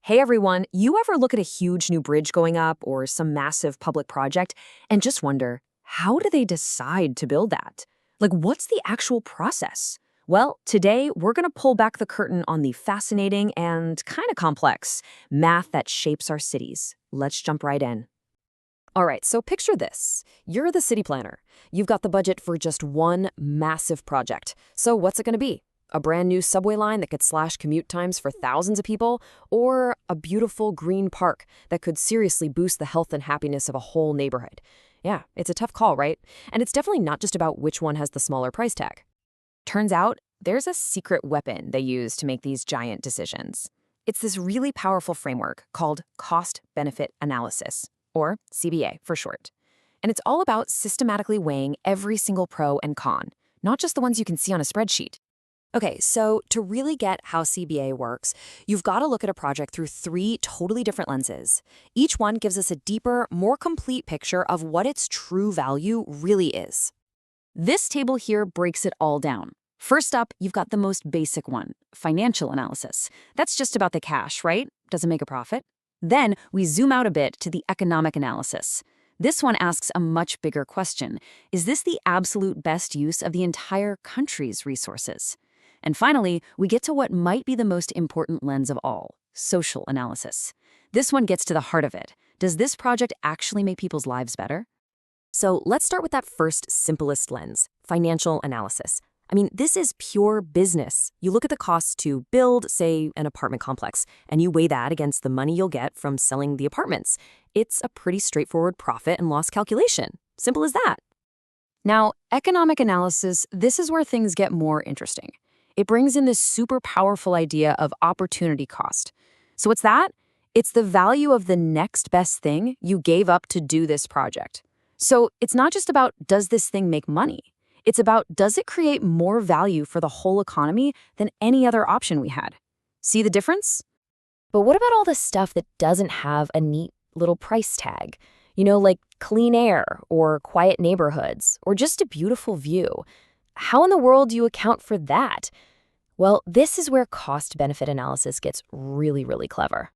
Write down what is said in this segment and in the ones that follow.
Hey everyone, you ever look at a huge new bridge going up or some massive public project and just wonder, how do they decide to build that? Like, what's the actual process? Well, today we're going to pull back the curtain on the fascinating and kind of complex math that shapes our cities. Let's jump right in. All right, so picture this. You're the city planner. You've got the budget for just one massive project. So what's it going to be? A brand new subway line that could slash commute times for thousands of people, or a beautiful green park that could seriously boost the health and happiness of a whole neighborhood? Yeah, it's a tough call, right? And it's definitely not just about which one has the smaller price tag. Turns out, there's a secret weapon they use to make these giant decisions. It's this really powerful framework called cost-benefit analysis, or CBA for short. And it's all about systematically weighing every single pro and con, not just the ones you can see on a spreadsheet. Okay, so to really get how CBA works, you've got to look at a project through three totally different lenses. Each one gives us a deeper, more complete picture of what its true value really is. This table here breaks it all down. First up, you've got the most basic one, financial analysis. That's just about the cash, right? Does it make a profit? Then we zoom out a bit to the economic analysis. This one asks a much bigger question. Is this the absolute best use of the entire country's resources? And finally, we get to what might be the most important lens of all, social analysis. This one gets to the heart of it. Does this project actually make people's lives better? So let's start with that first, simplest lens, financial analysis. I mean, this is pure business. You look at the costs to build, say, an apartment complex, and you weigh that against the money you'll get from selling the apartments. It's a pretty straightforward profit and loss calculation. Simple as that. Now, economic analysis, this is where things get more interesting. It brings in this super powerful idea of opportunity cost. So what's that? It's the value of the next best thing you gave up to do this project. So it's not just about, does this thing make money? It's about, does it create more value for the whole economy than any other option we had? See the difference? But what about all the stuff that doesn't have a neat little price tag? Like clean air or quiet neighborhoods or just a beautiful view. How in the world do you account for that? Well, this is where cost-benefit analysis gets really, really clever.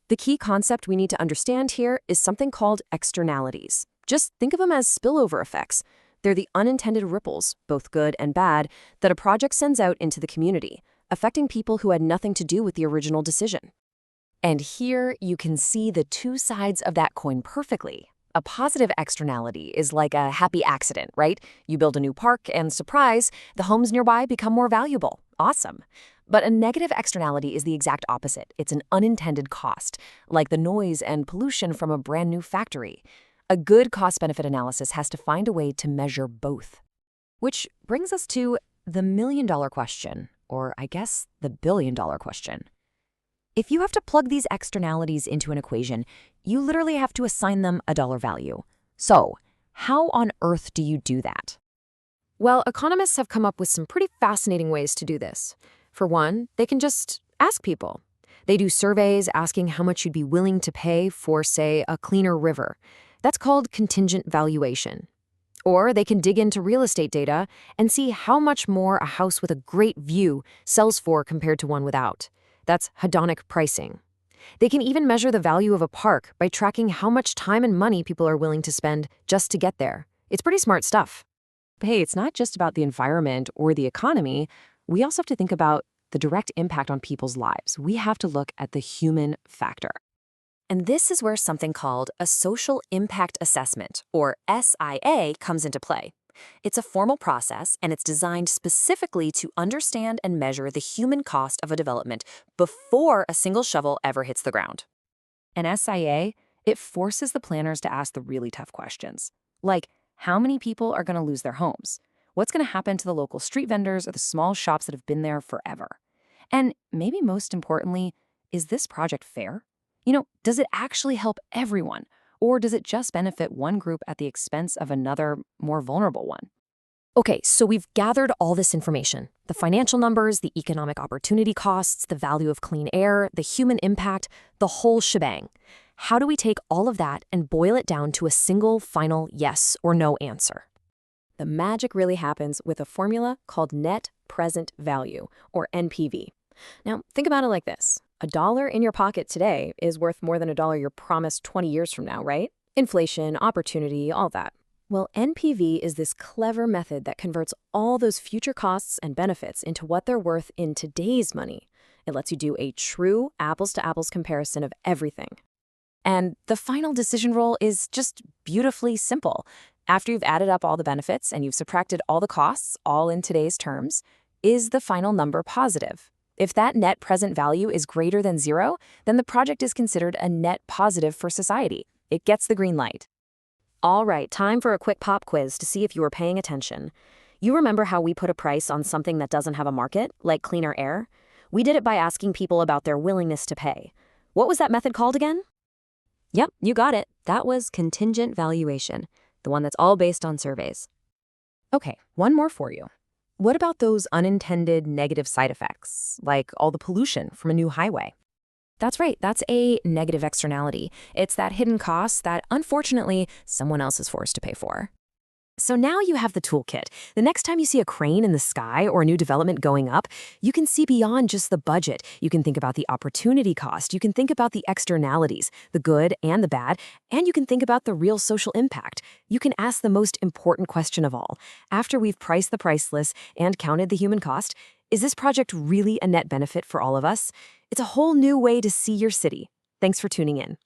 The key concept we need to understand here is something called externalities. Just think of them as spillover effects. They're the unintended ripples, both good and bad, that a project sends out into the community, affecting people who had nothing to do with the original decision. And here you can see the two sides of that coin perfectly. A positive externality is like a happy accident, right? You build a new park and surprise, the homes nearby become more valuable. Awesome. But a negative externality is the exact opposite. It's an unintended cost, like the noise and pollution from a brand new factory. A good cost-benefit analysis has to find a way to measure both. Which brings us to the million-dollar question, or I guess the billion-dollar question. If you have to plug these externalities into an equation, you literally have to assign them a dollar value. So, how on earth do you do that? Well, economists have come up with some pretty fascinating ways to do this. For one, they can just ask people. They do surveys asking how much you'd be willing to pay for, say, a cleaner river. That's called contingent valuation. Or they can dig into real estate data and see how much more a house with a great view sells for compared to one without. That's hedonic pricing. They can even measure the value of a park by tracking how much time and money people are willing to spend just to get there. It's pretty smart stuff. But hey, it's not just about the environment or the economy. We also have to think about the direct impact on people's lives. We have to look at the human factor. And this is where something called a social impact assessment, or SIA, comes into play. It's a formal process, and it's designed specifically to understand and measure the human cost of a development before a single shovel ever hits the ground. An SIA, it forces the planners to ask the really tough questions, like how many people are going to lose their homes? What's going to happen to the local street vendors or the small shops that have been there forever? And maybe most importantly, is this project fair? Does it actually help everyone? Or does it just benefit one group at the expense of another, more vulnerable one? Okay, so we've gathered all this information. The financial numbers, the economic opportunity costs, the value of clean air, the human impact, the whole shebang. How do we take all of that and boil it down to a single final yes or no answer? The magic really happens with a formula called net present value, or NPV. Now, think about it like this. A dollar in your pocket today is worth more than a dollar you're promised 20 years from now, right? Inflation, opportunity, all that. Well, NPV is this clever method that converts all those future costs and benefits into what they're worth in today's money. It lets you do a true apples-to-apples comparison of everything. And the final decision rule is just beautifully simple. After you've added up all the benefits and you've subtracted all the costs, all in today's terms, is the final number positive? If that net present value is greater than 0, then the project is considered a net positive for society. It gets the green light. All right, time for a quick pop quiz to see if you were paying attention. You remember how we put a price on something that doesn't have a market, like cleaner air? We did it by asking people about their willingness to pay. What was that method called again? Yep, you got it. That was contingent valuation, the one that's all based on surveys. Okay, one more for you. What about those unintended negative side effects, like all the pollution from a new highway? That's right, that's a negative externality. It's that hidden cost that, unfortunately, someone else is forced to pay for. So now you have the toolkit. The next time you see a crane in the sky or a new development going up, you can see beyond just the budget. You can think about the opportunity cost. You can think about the externalities, the good and the bad, and you can think about the real social impact. You can ask the most important question of all. After we've priced the priceless and counted the human cost, is this project really a net benefit for all of us? It's a whole new way to see your city. Thanks for tuning in.